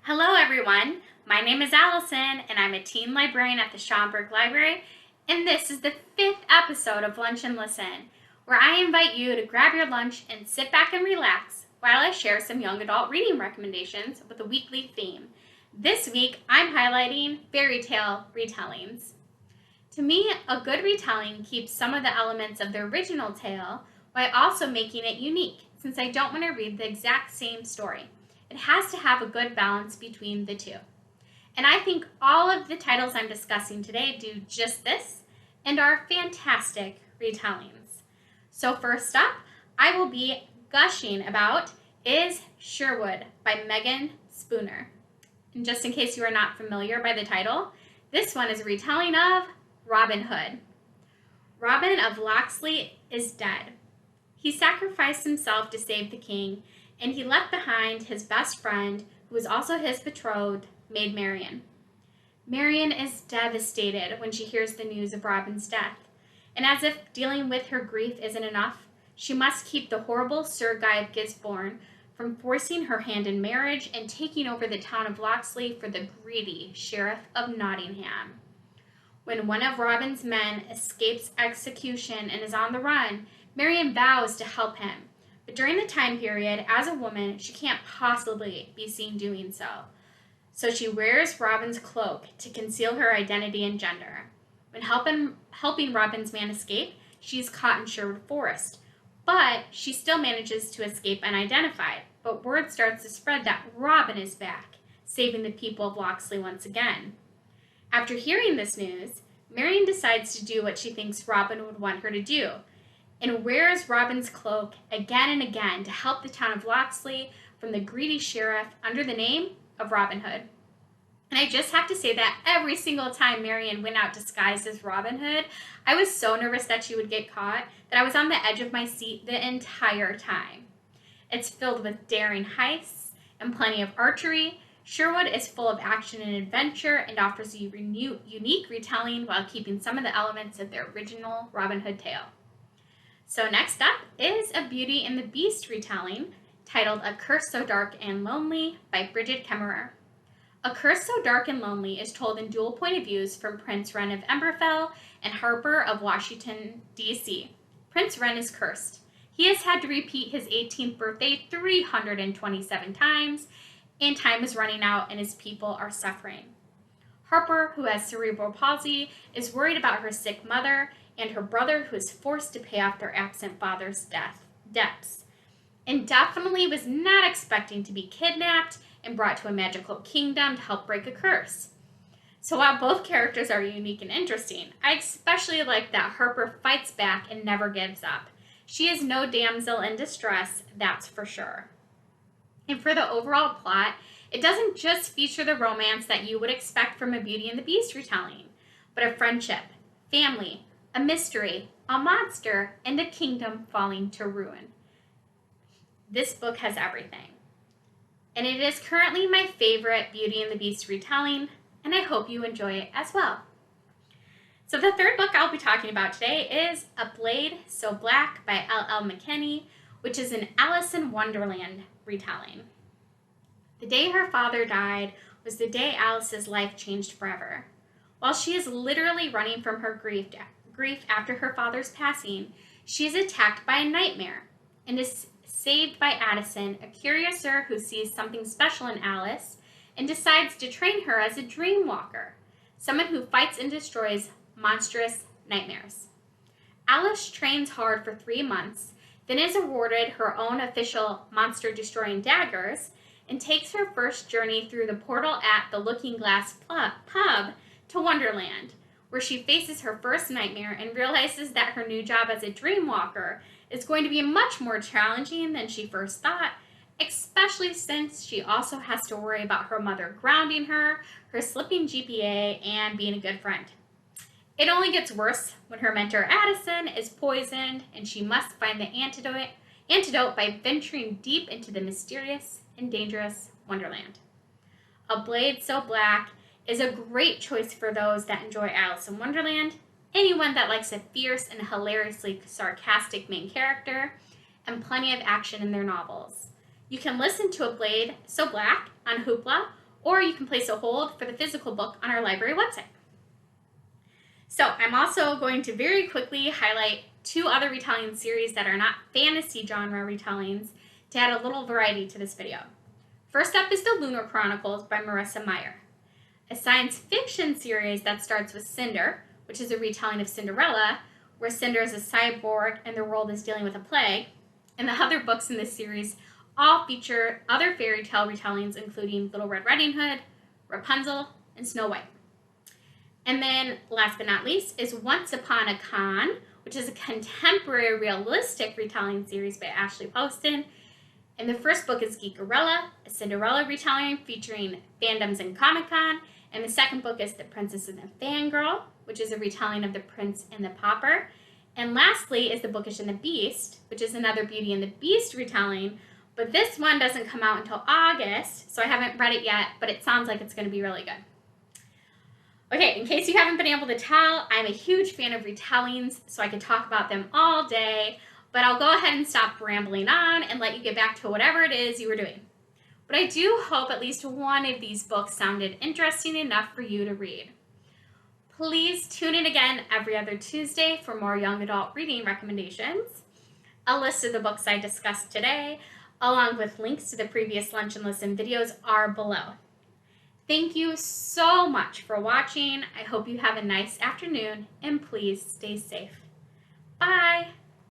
Hello everyone, my name is Allison and I'm a teen librarian at the Schaumburg Library, and this is the 5th episode of Lunch and Listen, where I invite you to grab your lunch and sit back and relax while I share some young adult reading recommendations with a weekly theme. This week I'm highlighting fairy tale retellings. To me, a good retelling keeps some of the elements of the original tale while also making it unique, since I don't want to read the exact same story. It has to have a good balance between the two. And I think all of the titles I'm discussing today do just this and are fantastic retellings. So first up, I will be gushing about Is Sherwood by Meagan Spooner. And just in case you are not familiar by the title, this one is a retelling of Robin Hood. Robin of Locksley is dead. He sacrificed himself to save the king, and he left behind his best friend, who was also his betrothed, Maid Marian. Marian is devastated when she hears the news of Robin's death, and as if dealing with her grief isn't enough, she must keep the horrible Sir Guy of Gisborne from forcing her hand in marriage and taking over the town of Locksley for the greedy Sheriff of Nottingham. When one of Robin's men escapes execution and is on the run, Marian vows to help him. But during the time period, as a woman, she can't possibly be seen doing so. So she wears Robin's cloak to conceal her identity and gender. When helping Robin's man escape, she is caught in Sherwood Forest. But she still manages to escape unidentified. But word starts to spread that Robin is back, saving the people of Locksley once again. After hearing this news, Marian decides to do what she thinks Robin would want her to do, and wears Robin's cloak again and again to help the town of Locksley from the greedy sheriff under the name of Robin Hood. And I just have to say that every single time Marian went out disguised as Robin Hood, I was so nervous that she would get caught that I was on the edge of my seat the entire time. It's filled with daring heists and plenty of archery. Sherwood is full of action and adventure and offers a unique retelling while keeping some of the elements of the original Robin Hood tale. So next up is a Beauty and the Beast retelling titled A Curse So Dark and Lonely by Brigid Kemmerer. A Curse So Dark and Lonely is told in dual point of views from Prince Wren of Emberfell and Harper of Washington, D.C. Prince Wren is cursed. He has had to repeat his 18th birthday 327 times, and time is running out and his people are suffering. Harper, who has cerebral palsy, is worried about her sick mother and her brother, who is forced to pay off their absent father's debts, and definitely was not expecting to be kidnapped and brought to a magical kingdom to help break a curse. So while both characters are unique and interesting, I especially like that Harper fights back and never gives up. She is no damsel in distress, that's for sure. And for the overall plot, it doesn't just feature the romance that you would expect from a Beauty and the Beast retelling, but a friendship, family, a mystery, a monster, and a kingdom falling to ruin. This book has everything. And it is currently my favorite Beauty and the Beast retelling, and I hope you enjoy it as well. So the third book I'll be talking about today is A Blade So Black by L.L. McKinney, which is an Alice in Wonderland retelling. The day her father died was the day Alice's life changed forever. While she is literally running from her grief after her father's passing, she is attacked by a nightmare and is saved by Addison, a curiouser who sees something special in Alice and decides to train her as a dream walker, someone who fights and destroys monstrous nightmares. Alice trains hard for 3 months, then is awarded her own official monster-destroying daggers and takes her first journey through the portal at the Looking Glass pub to Wonderland, where she faces her first nightmare and realizes that her new job as a dream walker is going to be much more challenging than she first thought, especially since she also has to worry about her mother grounding her, her slipping GPA, and being a good friend. It only gets worse when her mentor Addison is poisoned and she must find the antidote by venturing deep into the mysterious and dangerous Wonderland. A Blade So Black is a great choice for those that enjoy Alice in Wonderland, anyone that likes a fierce and hilariously sarcastic main character, and plenty of action in their novels. You can listen to A Blade So Black on Hoopla or you can place a hold for the physical book on our library website. So I'm also going to very quickly highlight 2 other retelling series that are not fantasy genre retellings to add a little variety to this video. First up is the Lunar Chronicles by Marissa Meyer, a science fiction series that starts with Cinder, which is a retelling of Cinderella, where Cinder is a cyborg and the world is dealing with a plague. And the other books in this series all feature other fairy tale retellings, including Little Red Riding Hood, Rapunzel, and Snow White. And then, last but not least, is Once Upon a Con, which is a contemporary realistic retelling series by Ashley Poston. And the first book is Geekerella, a Cinderella retelling featuring fandoms and Comic-Con. And the second book is The Princess and the Fangirl, which is a retelling of The Prince and the Pauper. And lastly is The Bookish and the Beast, which is another Beauty and the Beast retelling. But this one doesn't come out until August, so I haven't read it yet, but it sounds like it's going to be really good. Okay, in case you haven't been able to tell, I'm a huge fan of retellings, so I could talk about them all day, but I'll go ahead and stop rambling on and let you get back to whatever it is you were doing. But I do hope at least one of these books sounded interesting enough for you to read. Please tune in again every other Tuesday for more young adult reading recommendations. A list of the books I discussed today, along with links to the previous Lunch and Listen videos, are below. Thank you so much for watching. I hope you have a nice afternoon, and please stay safe. Bye!